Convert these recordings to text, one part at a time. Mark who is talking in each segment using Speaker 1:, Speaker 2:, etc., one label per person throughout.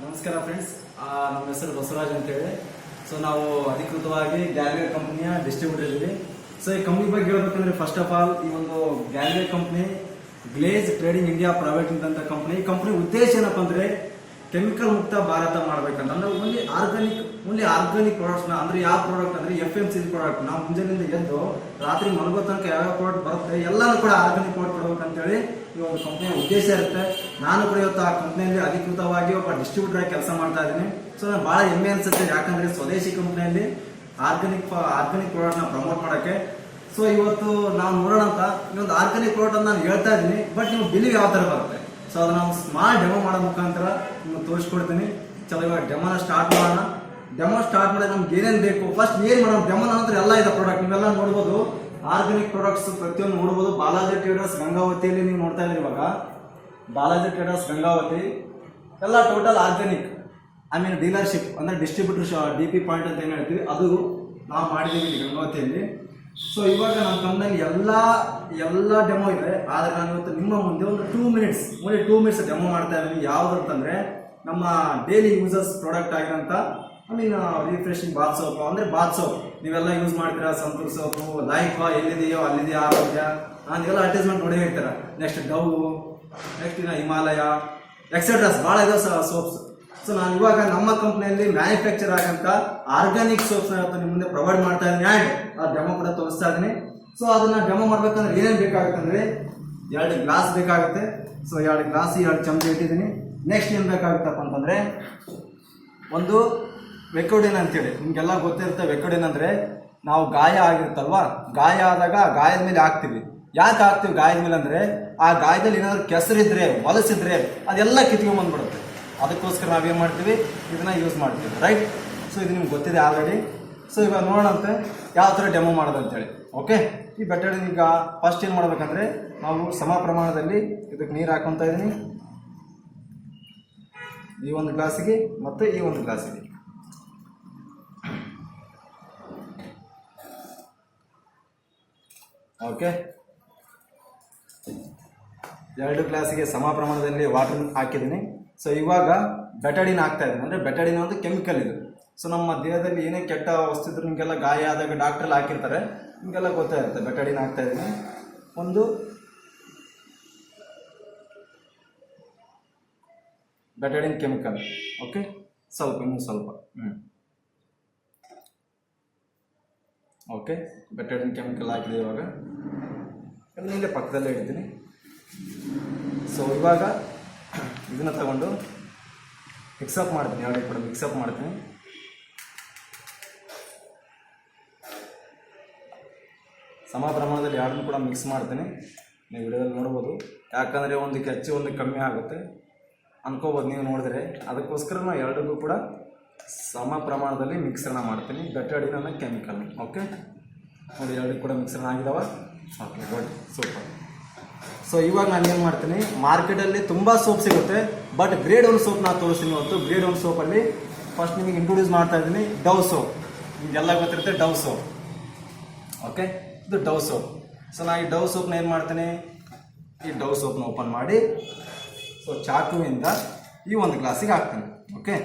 Speaker 1: ನಮಸ್ಕಾರ ಫ್ರೆಂಡ್ಸ್, ನಮ್ಮ ಹೆಸರು ಬಸವರಾಜ್ ಅಂತ ಹೇಳಿ. ಸೊ ನಾವು ಅಧಿಕೃತವಾಗಿ ಗ್ಯಾಲ್ವೇರ್ ಕಂಪನಿಯ ಡಿಸ್ಟ್ರಿಬ್ಯೂಟರ್ ಇದ್ದೀವಿ. ಸೊ ಈ ಕಂಪ್ನಿ ಬಗ್ಗೆ ಹೇಳ್ಬೇಕಂದ್ರೆ ಫಸ್ಟ್ ಆಫ್ ಆಲ್ ಈ ಒಂದು ಗ್ಯಾಲ್ವೇರ್ ಕಂಪನಿ ಗ್ಲೇಜ್ ಟ್ರೇಡಿಂಗ್ ಇಂಡಿಯಾ ಪ್ರೈವೇಟ್ ಅಂತ ಕಂಪನಿ. ಈ ಕಂಪನಿ ಉದ್ದೇಶ ಏನಪ್ಪ ಅಂದ್ರೆ ಕೆಮಿಕಲ್ ಮುಕ್ತ ಭಾರತ ಮಾಡ್ಬೇಕಂತ ಅಂದ್ರೆ ಓನ್ಲಿ ಆರ್ಗಾನಿಕ್ ಪ್ರಾಡಕ್ಟ್ಸ್ ನ ಅಂದ್ರೆ ಯಾವ ಪ್ರಾಡಕ್ಟ್ ಅಂದ್ರೆ FMCG ಪ್ರಾಡಕ್ಟ್. ನಾವು ಮುಂಜಾನೆಯಿಂದ ಎದ್ದು ರಾತ್ರಿ ಮಲಗೋ ತನಕ ಯಾವ್ಯಾವ ಪ್ರಾಡಕ್ಟ್ ಬರುತ್ತೆ ಎಲ್ಲಾನು ಕೂಡ ಆರ್ಗಾನಿಕ್ ಪ್ರಾಡಕ್ಟ್ ಕೊಡ್ಬೇಕಂತ ಹೇಳಿ ಈ ಒಂದು ಕಂಪನಿಯ ಉದ್ದೇಶ ಇರುತ್ತೆ. ನಾನು ಕೂಡ ಇವತ್ತು ಆ ಕಂಪನಿಯಲ್ಲಿ ಅಧಿಕೃತವಾಗಿ ಒಬ್ಬ ಡಿಸ್ಟ್ರಿಬ್ಯೂಟರ್ ಆಗಿ ಕೆಲಸ ಮಾಡ್ತಾ ಇದ್ದೀನಿ. ಸೊ ನಾನು ಬಹಳ ಹೆಮ್ಮೆ ಅನ್ಸುತ್ತೆ, ಯಾಕಂದ್ರೆ ಸ್ವದೇಶಿ ಕಂಪನಿಯಲ್ಲಿ ಆರ್ಗಾನಿಕ್ ಪ್ರಾಡಕ್ಟ್ ನ ಪ್ರಮೋಟ್ ಮಾಡಕ್ಕೆ. ಸೊ ಇವತ್ತು ನಾವು ನೋಡೋಣ ಅಂತ ಈ ಒಂದು ಆರ್ಗಾನಿಕ್ ಪ್ರಾಡಕ್ಟ್ ನಾನು ಹೇಳ್ತಾ ಇದ್ದೀನಿ, ಬಟ್ ನೀವು ಬಿಲ್ ಯಾವ ತರ ಬರುತ್ತೆ. ಸೊ ಅದನ್ನ ನಾವು ಸ್ಮಾಲ್ ಡೆಮೋ ಮಾಡೋ ಮುಖಾಂತರ ನಿಮ್ಗೆ ತೋರಿಸ್ಕೊಡ್ತೀನಿ. ಚಲೋ ಇವಾಗ ಡೆಮೋನ ಸ್ಟಾರ್ಟ್ ಮಾಡೋಣ. ಡೆಮೋ ಸ್ಟಾರ್ಟ್ ಮಾಡಿದ್ರೆ ನಮ್ಗೆ ಏನೇನು ಬೇಕು, ಫಸ್ಟ್ ಏನ್ ಮಾಡೋಣ. ಡೆಮೋ ನಂತರ ಎಲ್ಲ ಇದೆ ಪ್ರಾಡಕ್ಟ್ ನೀವೆಲ್ಲ ನೋಡ್ಬೋದು. ಆರ್ಗಾನಿಕ್ ಪ್ರಾಡಕ್ಟ್ಸ್ ಪ್ರತಿಯೊಂದು ನೋಡ್ಬೋದು. ಬಾಲಾಜಿ ಟ್ರೇಡರ್ಸ್ ಗಂಗಾವತಿಯಲ್ಲಿ ನೀವು ನೋಡ್ತಾ ಇದ್ರಿ. ಇವಾಗ ಬಾಲಾಜಿ ಟ್ರೇಡರ್ಸ್ ಗಂಗಾವತಿ ಎಲ್ಲ ಟೋಟಲ್ ಆರ್ಗಾನಿಕ್, ಡೀಲರ್ಶಿಪ್ ಅಂದ್ರೆ ಡಿಸ್ಟ್ರಿಬ್ಯೂಟರ್ DP ಪಾಯಿಂಟ್ ಅಂತ ಏನ್ ಹೇಳ್ತೀವಿ, ಅದು ನಾವು ಮಾಡಿದೀವಿ ಇಲ್ಲಿ ಗಂಗಾವತಿಯಲ್ಲಿ. ಸೊ ಇವಾಗ ನಮ್ಮ ಕಂಪ್ನಿಯಲ್ಲಿ ಎಲ್ಲ ಡೆಮೋ ಇದೆ. ಆದ್ರೆ ನಾನು ಇವತ್ತು ನಿಮ್ಮ ಮುಂದೆ ಒಂದು 2 ಮಿನಿಟ್ಸ್ ಡೆಮೋ ಮಾಡ್ತಾ ಇದ್ದೀನಿ. ಯಾವ್ದಂತಂದ್ರೆ ನಮ್ಮ ಡೈಲಿ ಯೂಸರ್ಸ್ ಪ್ರಾಡಕ್ಟ್ ಆಗಿರೋಂಥ ರಿಫ್ರೆಶಿಂಗ್ ಬಾತ್ ಸೋಪ್. ಅಂದ್ರೆ ಬಾತ್ ಸೋಪ್ ನೀವೆಲ್ಲ ಯೂಸ್ ಮಾಡ್ತೀರಾ, ಸಂತೂರ್ ಸೋಪು, ಲೈಫ್ ಎಲ್ಲಿದೆಯೋ ಅಲ್ಲಿದೆಯೋ ಆರೋಗ್ಯ, ನೀವೆಲ್ಲ ಅಡ್ವರ್ಟೈಸ್ಮೆಂಟ್ ನೋಡಿ ಹೇಳ್ತೀರಾ. ನೆಕ್ಸ್ಟ್ ಡವ್, ನೆಕ್ಸ್ಟ್ ಹಿಮಾಲಯ ಎಕ್ಸೆಟ್ರಾಸ್ ಭಾಳ ಇದೆ ಸೋಪ್ಸ್. ಸೊ ನಾನು ಇವಾಗ ನಮ್ಮ ಕಂಪ್ನಿಯಲ್ಲಿ ಮ್ಯಾನುಫ್ಯಾಕ್ಚರ್ ಆಗಂತ ಆರ್ಗಾನಿಕ್ ಸೋಪ್ಸ್ ನಿಮ್ಮ ಮುಂದೆ ಪ್ರೊವೈಡ್ ಮಾಡ್ತಾ ಇದ್ದೀನಿ. ಆ್ಯಂಡ್ ಆ ಡೆಮೋ ಕೂಡ ತೋರಿಸ್ತಾ ಇದ್ದೀನಿ. ಸೊ ಅದನ್ನ ಡೆಮೋ ಮಾಡ್ಬೇಕಂದ್ರೆ ಏನೇನು ಬೇಕಾಗುತ್ತೆ ಅಂದ್ರೆ 2 ಗ್ಲಾಸ್ ಬೇಕಾಗುತ್ತೆ. ಸೊ 2 ಗ್ಲಾಸ್ 2 ಚಮಚ ಇಟ್ಟಿದ್ದೀನಿ. ನೆಕ್ಸ್ಟ್ ಏನು ಬೇಕಾಗುತ್ತಪ್ಪ ಅಂತಂದ್ರೆ ಒಂದು ವೆಕೋಡಿನ್ ಅಂತೇಳಿ, ನಿಮ್ಗೆಲ್ಲ ಗೊತ್ತಿರುತ್ತೆ. ವೆಕೋಡಿನ್ ಅಂದ್ರೆ ನಾವು ಗಾಯ ಆಗಿರುತ್ತಲ್ವಾ, ಗಾಯ ಆದಾಗ ಗಾಯದ ಮೇಲೆ ಹಾಕ್ತಿವಿ. ಯಾಕೆ ಹಾಕ್ತಿವಿ ಗಾಯದ ಮೇಲೆ ಅಂದ್ರೆ ಆ ಗಾಯದಲ್ಲಿ ಏನಾದ್ರು ಕೆಸರಿದ್ರೆ ಹೊಲಸಿದ್ರೆ ಅದೆಲ್ಲ ಕಿತ್ಕೊಂಡ್ಬಂದ್ಬಿಡುತ್ತೆ. ಅದಕ್ಕೋಸ್ಕರ ನಾವೇನು ಮಾಡ್ತೀವಿ, ಇದನ್ನ ಯೂಸ್ ಮಾಡ್ತೀವಿ, ರೈಟ್. ಸೊ ಇದು ನಿಮ್ಗೆ ಗೊತ್ತಿದೆ ಆಲ್ರೆಡಿ. ಸೊ ಇವಾಗ ನೋಡೋಣಂತೆ ಯಾವ ಥರ ಡೆಮೋ ಮಾಡೋದು ಅಂತೇಳಿ. ಓಕೆ, ಈ ಬೆಟಡಿನ್ ಈಗ ಫಸ್ಟ್ ಏನು ಮಾಡ್ಬೇಕಂದ್ರೆ ನಾವು ಸಮ ಪ್ರಮಾಣದಲ್ಲಿ ಇದಕ್ಕೆ ನೀರು ಹಾಕೊತಾ ಇದ್ದೀನಿ. ಈ ಒಂದು ಗ್ಲಾಸಿಗೆ ಮತ್ತು ಈ ಒಂದು ಗ್ಲಾಸಿಗೆ. ಓಕೆ, 2 ಗ್ಲಾಸಿಗೆ ಸಮ ಪ್ರಮಾಣದಲ್ಲಿ ವಾಟರ್ ಹಾಕಿದ್ದೀನಿ. ಸೊ ಇವಾಗ ಬೆಟಡಿನ್ ಹಾಕ್ತಾ ಇದ್ದೀನಿ. ಅಂದರೆ ಬೆಟಡಿನ್ ಒಂದು ಕೆಮಿಕಲ್ ಇದು. ಸೊ ನಮ್ಮ ದೇಹದಲ್ಲಿ ಏನೇ ಕೆಟ್ಟ ವಸ್ತು ಇದ್ರು ನಿಮಗೆಲ್ಲ ಗಾಯ ಆದಾಗ ಡಾಕ್ಟ್ರಲ್ಲಿ ಹಾಕಿರ್ತಾರೆ, ನಿಮಗೆಲ್ಲ ಗೊತ್ತಾಗಿರುತ್ತೆ. ಬೆಟಡಿನ್ ಹಾಕ್ತಾ ಇದ್ದೀನಿ, ಒಂದು ಬೆಟಡಿನ್ ಕೆಮಿಕಲ್. ಓಕೆ, ಇನ್ನೂ ಸ್ವಲ್ಪ ಓಕೆ, ಬೆಟಡಿನ್ ಕೆಮಿಕಲ್ ಹಾಕಿದೆ. ಇವಾಗ ಇಲ್ಲೇ ಪಕ್ಕದಲ್ಲೇ ಇಡ್ತೀನಿ. ಸೊ ಇವಾಗ ಇದನ್ನ ತಗೊಂಡು ಮಿಕ್ಸಪ್ ಮಾಡ್ತೀನಿ. 2 ಕೂಡ ಮಿಕ್ಸಪ್ ಮಾಡ್ತೀನಿ. ಸಮ ಪ್ರಮಾಣದಲ್ಲಿ 2 ಕೂಡ ಮಿಕ್ಸ್ ಮಾಡ್ತೀನಿ. ನೀವು ವಿಡಿಯೋದಲ್ಲಿ ನೋಡ್ಬೋದು. ಯಾಕಂದರೆ ಒಂದು ಹೆಚ್ಚು ಒಂದು ಕಮ್ಮಿ ಆಗುತ್ತೆ ಅನ್ಕೋಬೋದು ನೀವು ನೋಡಿದ್ರೆ. ಅದಕ್ಕೋಸ್ಕರ ನಾನು 2 ಕೂಡ ಸಮ ಪ್ರಮಾಣದಲ್ಲಿ ಮಿಕ್ಸರ್ನ ಮಾಡ್ತೀನಿ. ಬೆಟಡಿನ್ ಕೆಮಿಕಲ್. ಓಕೆ ನೋಡಿ, 2 ಕೂಡ ಮಿಕ್ಸರ್ನ ಆಗಿದಾವ. Okay, good, super. ಸೊ ಇವಾಗ ನಾನು ಏನು ಮಾಡ್ತೀನಿ, ಮಾರ್ಕೆಟಲ್ಲಿ ತುಂಬ ಸೋಪ್ ಸಿಗುತ್ತೆ, ಬಟ್ ಗ್ರೇಡ್ 1 ಸೋಪ್ ನಾನು ತೋರಿಸ್ತೀನಿ ಇವತ್ತು. ಗ್ರೇಡ್ 1 ಸೋಪಲ್ಲಿ ಫಸ್ಟ್ ನಿಮಗೆ ಇಂಟ್ರೊಡ್ಯೂಸ್ ಮಾಡ್ತಾ ಇದ್ದೀನಿ ಡವ್ ಸೋಪ್. ನಿಮಗೆಲ್ಲ ಗೊತ್ತಿರುತ್ತೆ ಡವ್ ಸೋಪ್. ಓಕೆ, ಇದು ಡವ್ ಸೋಪ್. ಸೊ ನಾನು ಈ ಡವ್ ಸೋಪ್ನ ಏನು ಮಾಡ್ತೀನಿ, ಈ ಡವ್ ಸೋಪ್ನ ಓಪನ್ ಮಾಡಿ ಸೊ ಚಾಕುವಿಂದ ಈ ಒಂದು ಗ್ಲಾಸಿಗೆ ಹಾಕ್ತೀನಿ. ಓಕೆ,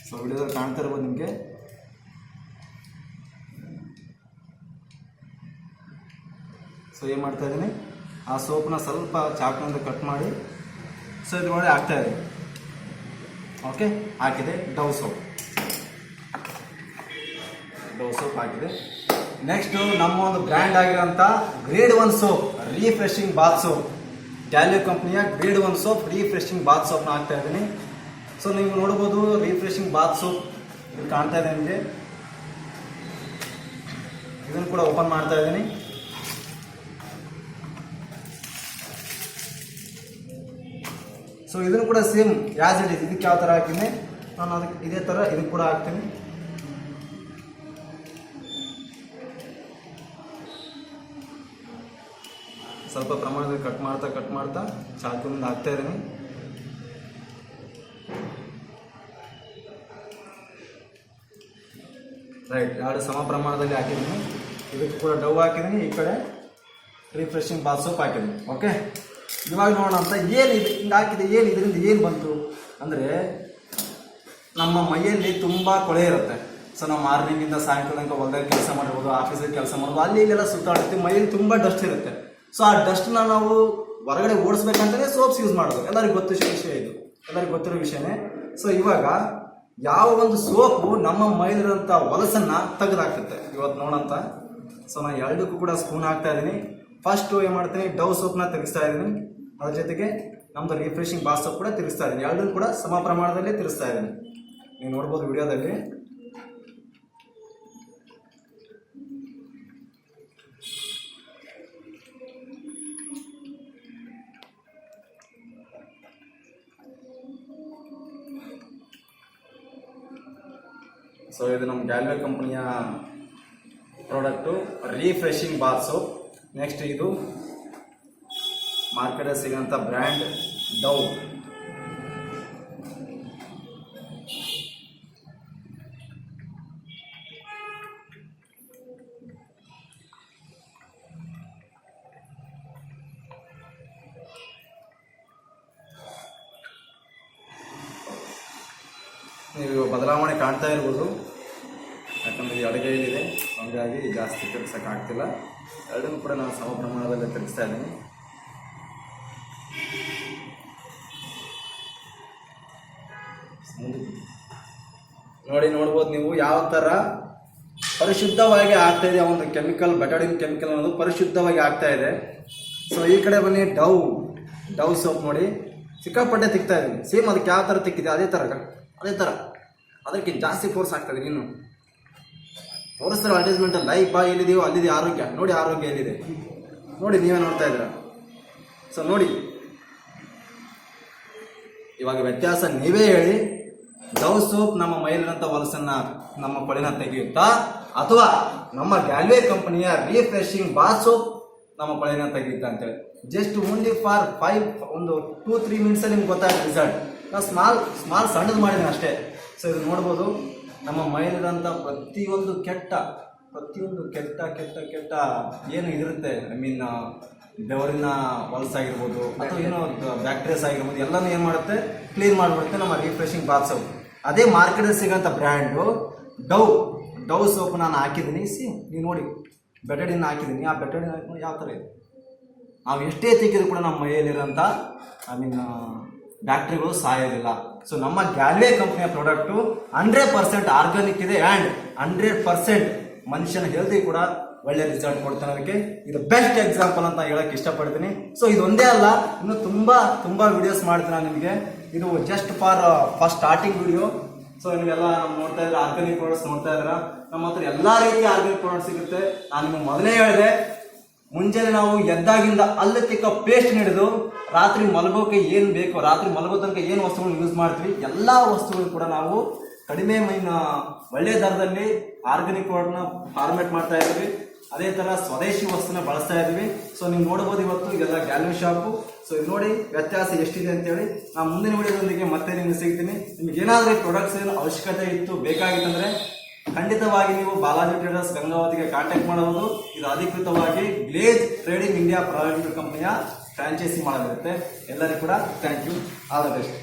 Speaker 1: ಸೊ ವಿಡಿಯೋದಲ್ಲಿ ಕಾಣ್ತಾ ಇರ್ಬೋದು ನಿಮಗೆ. ಸೊ ಏನು ಮಾಡ್ತಾ ಇದ್ದೀನಿ, ಆ ಸೋಪ್ನ ಸ್ವಲ್ಪ ಚಾಕುವಿಂದ ಕಟ್ ಮಾಡಿ ಸೊ ಇದ್ರೊಳಗೆ ಹಾಕ್ತಾ ಇದ್ದೀನಿ. ಓಕೆ, ಹಾಕಿದೆ ಡವ್ ಸೋಪ್ ಹಾಕಿದೆ. ನೆಕ್ಸ್ಟ್ ನಮ್ಮ ಒಂದು ಬ್ರ್ಯಾಂಡ್ ಆಗಿರೋಂಥ grade 1 soap, refreshing bath soap, ಗ್ಯಾಲ್ವೇರ್ ಕಂಪ್ನಿಯ ಗ್ರೇಡ್ 1 ಸೋಪ್, ರಿಫ್ರೆಶಿಂಗ್ ಬಾತ್ ಸೋಪ್ನ ಹಾಕ್ತಾ ಇದ್ದೀನಿ. ಸೊ ನೀವು ನೋಡ್ಬೋದು ರಿಫ್ರೆಶಿಂಗ್ ಬಾತ್ ಸೋಪ್ ಇಲ್ಲಿ ಕಾಣ್ತಾ ಇದೆ ನಿಮಗೆ. ಇದನ್ನು ಕೂಡ ಓಪನ್ ಮಾಡ್ತಾ ಇದ್ದೀನಿ. ಸೊ ಇದನ್ನು ಕೂಡ ಸೇಮ್ ಯಾಸ್ ಇಟ್ ಇಸ್. ಇದಕ್ಕೆ ಯಾವ ಥರ ಹಾಕಿದ್ದೀನಿ ನಾನು ಅದಕ್ಕೆ ಇದೇ ಥರ ಇದಕ್ಕೆ ಕೂಡ ಹಾಕ್ತೀನಿ. ಸ್ವಲ್ಪ ಪ್ರಮಾಣದಲ್ಲಿ ಕಟ್ ಮಾಡ್ತಾ ಚಾಕುವಿಂದ ಹಾಕ್ತಾ ಇದ್ದೀನಿ. ರೈಟ್, 2 ಸಮ ಪ್ರಮಾಣದಲ್ಲಿ ಹಾಕಿದ್ದೀನಿ. ಇದಕ್ಕೆ ಕೂಡ ಡವ್ ಹಾಕಿದ್ದೀನಿ. ಈ ಕಡೆ ರಿಫ್ರೆಶಿಂಗ್ ಬಾತ್ ಸೋಪ್ ಹಾಕಿದ್ದೀನಿ. ಓಕೆ, ಇವಾಗ ನೋಡೋಣ ಅಂತ ಏನಿದೆ ಹಿಂಗೆ ಹಾಕಿದೆ, ಏನು ಇದರಿಂದ ಏನು ಬಂತು ಅಂದರೆ ನಮ್ಮ ಮೈಯಲ್ಲಿ ತುಂಬ ಕೊಳೆ ಇರುತ್ತೆ. ಸೊ ನಾವು ಮಾರ್ನಿಂಗಿಂದ ಸಾಯಂಕಾಲ ತನಕ ಹೊಲದಲ್ಲಿ ಕೆಲಸ ಮಾಡಿರ್ಬೋದು, ಆಫೀಸಲ್ಲಿ ಕೆಲಸ ಮಾಡ್ಬೋದು, ಅಲ್ಲಿ ಇಲ್ಲೆಲ್ಲ ಸುತ್ತಾಡ್ತೀವಿ, ಮೈಯಲ್ಲಿ ತುಂಬ ಡಸ್ಟ್ ಇರುತ್ತೆ. ಸೊ ಆ ಡಸ್ಟ್ನ ನಾವು ಹೊರಗಡೆ ಓಡಿಸ್ಬೇಕಂತಲೇ ಸೋಪ್ಸ್ ಯೂಸ್ ಮಾಡೋದು. ಎಲ್ಲರಿಗೂ ವಿಷಯ ಇದು, ಎಲ್ಲರಿಗೂ ಗೊತ್ತಿರೋ ವಿಷಯನೇ. ಸೊ ಇವಾಗ ಯಾವ ಒಂದು ಸೋಪು ನಮ್ಮ ಮೈಲಿರೋಂಥ ಹೊಲಸನ್ನು ತೆಗೆದಾಕ್ತದೆ ಇವತ್ತು ನೋಡೋಂಥ. ಸೊ ನಾನು ಎರಡಕ್ಕೂ ಕೂಡ ಸ್ಪೂನ್ ಹಾಕ್ತಾ ಇದ್ದೀನಿ. ಫಸ್ಟು ಏನು ಮಾಡ್ತೀನಿ, ಡವ್ ಸೋಪ್ನ ತಿರುಗಿಸ್ತಾ ಇದ್ದೀನಿ, ಅದ್ರ ಜೊತೆಗೆ ನಮ್ಮದು ರಿಫ್ರೆಶಿಂಗ್ ಬಾತ್ ಸೋಪ್ ಕೂಡ ತಿರುಗಿಸ್ತಾ ಇದ್ದೀನಿ. ಎರಡೂ ಕೂಡ ಸಮ ಪ್ರಮಾಣದಲ್ಲಿ ತಿರುಗಿಸ್ತಾ ಇದ್ದೀನಿ, ನೀವು ನೋಡ್ಬೋದು ವಿಡಿಯೋದಲ್ಲಿ. ಸೊ ಇದು ನಮ್ಮ ಗ್ಯಾಲ್ವೆ ಕಂಪನಿಯ product refreshing bath soap. Next ಇದು ಮಾರ್ಕೆಟಲ್ಲಿ ಸಿಗೋಂಥ ಬ್ರ್ಯಾಂಡ್ ಡವ್. ನೀವು ಬದಲಾವಣೆ ಕಾಣ್ತಾ ಇರ್ಬೋದು, ಯಾಕಂದರೆ ಈ ಅಡುಗೆಯಲ್ಲಿದೆ, ಹಾಗಾಗಿ ಜಾಸ್ತಿ ತಿರುಗಿಸೋಕ್ಕಾಗ್ತಿಲ್ಲ. ಎರಡನ್ನೂ ಕೂಡ ನಾನು ಸಮ ಪ್ರಮಾಣದಲ್ಲಿ ತಿರುಗಿಸ್ತಾ ಇದ್ದೀನಿ. ನೋಡ್ಬೋದು ನೀವು ಯಾವ ಥರ ಪರಿಶುದ್ಧವಾಗಿ ಆಗ್ತಾ ಇದೆ. ಒಂದು ಕೆಮಿಕಲ್, ಬೆಟಾಡಿನ್ ಕೆಮಿಕಲ್ ಅನ್ನೋದು ಪರಿಶುದ್ಧವಾಗಿ ಆಗ್ತಾ ಇದೆ. ಸೊ ಈ ಕಡೆ ಬನ್ನಿ, ಡವ್ ಸೋಪ್ ನೋಡಿ, ಸಿಕ್ಕಾಪಟ್ಟೆ ತಿಕ್ತಾ ಇದ್ದೀನಿ. ಸೇಮ್ ಅದಕ್ಕೆ ಯಾವ ಥರ ತಿಕ್ಕಿದೆ ಅದೇ ಥರ ಅದಕ್ಕೆ ಜಾಸ್ತಿ ಫೋರ್ಸ್ ಆಗ್ತದೆ. ನೀನು ತೋರಿಸ್ತಾರೆ ಅಡ್ವರ್ಟೈಸ್ಮೆಂಟಲ್ಲಿ ಲೈಫ್ ಬಾಯ್ ಎಲ್ಲಿದೆಯೋ ಅಲ್ಲಿದೆ ಆರೋಗ್ಯ, ನೋಡಿ ಆರೋಗ್ಯ ಎಲ್ಲಿದೆ ನೋಡಿ, ನೀವೇ ನೋಡ್ತಾ ಇದ್ದೀರಾ. ಸೊ ನೋಡಿ, ಇವಾಗ ವ್ಯತ್ಯಾಸ ನೀವೇ ಹೇಳಿ. ಡವ್ ಸೋಪ್ ನಮ್ಮ ಮೈಲಿನಂಥ ಹೊಲಸನ್ನು, ನಮ್ಮ ಕೊಳೆನ ತೆಗೆಯುತ್ತಾ, ಅಥವಾ ನಮ್ಮ ಗ್ಯಾಲ್ವೆ ಕಂಪನಿಯ ರಿಫ್ರೆಶಿಂಗ್ ಬಾತ್ ಸೋಪ್ ನಮ್ಮ ಕೊಳೆನ ತೆಗೆಯುತ್ತಾ ಅಂತೇಳಿ. ಜಸ್ಟ್ ಓನ್ಲಿ ಫಾರ್ 2-3 ಮಿನಿಟ್ಸಲ್ಲಿ ನಿಮ್ಗೆ ಗೊತ್ತಾಗುತ್ತೆ ರಿಸಲ್ಟ್. ನಾನು ಸ್ಮಾಲ್ ಸಣ್ಣದು ಮಾಡಿದ್ದೀನಿ ಅಷ್ಟೇ. ಸೊ ಇದು ನೋಡ್ಬೋದು, ನಮ್ಮ ಮೈಲಿರೋಂಥ ಪ್ರತಿಯೊಂದು ಕೆಟ್ಟ ಏನು ಇದಿರುತ್ತೆ, ಐ ಮೀನ್ ಬೆವರಿನ ಹೊಲಸಾಗಿರ್ಬೋದು ಅಥವಾ ಏನೋ ಬ್ಯಾಕ್ಟೀರಿಯಾಸ್ ಆಗಿರ್ಬೋದು, ಎಲ್ಲನೂ ಏನು ಮಾಡುತ್ತೆ, ಕ್ಲೀನ್ ಮಾಡಿಬಿಡುತ್ತೆ ನಮ್ಮ ರಿಫ್ರೆಶಿಂಗ್ ಬಾತ್ ಸೋಪ್. ಅದೇ ಮಾರ್ಕೆಟಲ್ಲಿ ಸಿಗೋಂಥ ಬ್ರ್ಯಾಂಡು ಡವ್ ಸೋಪ್ ನಾನು ಹಾಕಿದ್ದೀನಿ. ನೀವು ನೋಡಿ, ಬೆಟಡಿನ್ ಹಾಕಿದ್ದೀನಿ. ಆ ಬೆಟಡಿನ್ ಹಾಕಿ ಯಾವ ಥರ ಇದೆ, ನಾವು ಎಷ್ಟೇ ತೆಗೆದು ಕೂಡ ನಮ್ಮ ಮೈಯಲ್ಲಿರೋಂಥ ಐ ಮೀನ್ ಬ್ಯಾಕ್ಟೀರಿಯಾಗಳು ಸಾಯೋದಿಲ್ಲ. ಸೊ ನಮ್ಮ ಗ್ಯಾಲ್ವೆ ಕಂಪ್ನಿಯ ಪ್ರಾಡಕ್ಟು 100% ಆರ್ಗಾನಿಕ್ ಇದೆ ಆ್ಯಂಡ್ 100% ಮನುಷ್ಯನ ಹೆಲ್ತಿ ಕೂಡ ಒಳ್ಳೆ ರಿಸಲ್ಟ್ ಕೊಡ್ತಾನೆ. ಅದಕ್ಕೆ ಇದು ಬೆಸ್ಟ್ ಎಕ್ಸಾಂಪಲ್ ಅಂತ ಹೇಳಕ್ಕೆ ಇಷ್ಟಪಡ್ತೀನಿ. ಸೊ ಇದೊಂದೇ ಅಲ್ಲ, ಇನ್ನು ತುಂಬ ವಿಡಿಯೋಸ್ ಮಾಡ್ತೀನಿ ನಾನು ನಿಮಗೆ. ಇದು just first starting video. So ನೀವೆಲ್ಲ ನೋಡ್ತಾ ಇದ್ರೆ ಆರ್ಗಾನಿಕ್ ಪ್ರಾಡಕ್ಟ್ಸ್ ನೋಡ್ತಾ ಇದ್ದೀರಾ. ನಮ್ಮ ಹತ್ರ ಎಲ್ಲ ರೀತಿಯ ಆರ್ಗಾನಿಕ್ ಪ್ರಾಡಕ್ಟ್ ಸಿಗುತ್ತೆ. ನಾನು ನಿಮಗೆ ಮೊದಲೇ ಹೇಳಿದೆ, ಮುಂಜಾನೆ ನಾವು ಎದ್ದಾಗಿಂದ ಅಲ್ಲಿ ತಿಕ್ಕ ಪೇಸ್ಟ್ ಹಿಡಿದು ರಾತ್ರಿ ಮಲಗೋಕೆ ಏನು ಬೇಕೋ, ರಾತ್ರಿ ಮಲಗೋ ತನಕ ಏನು ವಸ್ತುಗಳನ್ನ ಯೂಸ್ ಮಾಡ್ತೀವಿ, ಎಲ್ಲ ವಸ್ತುಗಳು ಕೂಡ ನಾವು ಕಡಿಮೆ ಒಳ್ಳೆ ದರದಲ್ಲಿ ಆರ್ಗಾನಿಕ್ ಪ್ರಾಡಕ್ಟ್ನ ಫಾರ್ಮೇಟ್ ಮಾಡ್ತಾ ಇದ್ದೀವಿ. ಅದೇ ಥರ ಸ್ವದೇಶಿ ವಸ್ತುನ ಬಳಸ್ತಾ ಇದ್ದೀವಿ. ಸೊ ನೀವು ನೋಡ್ಬೋದು ಇವತ್ತು ಇದೆಲ್ಲ ಗ್ಯಾಲ್ವೆ ಶಾಪು. ಸೊ ಇದು ನೋಡಿ ವ್ಯತ್ಯಾಸ ಎಷ್ಟಿದೆ ಅಂತೇಳಿ. ನಾನು ಮುಂದಿನ ವಿಡಿಯೋದೊಂದಿಗೆ ಮತ್ತೆ ನಿಮಗೆ ಸಿಗ್ತೀನಿ. ನಿಮ್ಗೆ ಏನಾದರೂ ಪ್ರಾಡಕ್ಟ್ಸ್ ಅವಶ್ಯಕತೆ ಇತ್ತು, ಬೇಕಾಗಿತ್ತಂದರೆ ಖಂಡಿತವಾಗಿ ನೀವು ಬಾಲಾಜಿ ಟ್ರೇಡರ್ಸ್ ಗಂಗಾವತಿಗೆ ಕಾಂಟ್ಯಾಕ್ಟ್ ಮಾಡಬಹುದು. ಇದು ಅಧಿಕೃತವಾಗಿ ಗ್ಲೇಜ್ ಟ್ರೇಡಿಂಗ್ ಇಂಡಿಯಾ ಪ್ರೈವೇಟ್ ಕಂಪನಿಯ ಫ್ರಾಂಚೈಸಿ ಮಾಡಲಿರುತ್ತೆ. ಎಲ್ಲರಿಗೂ ಕೂಡ thank you, all the best.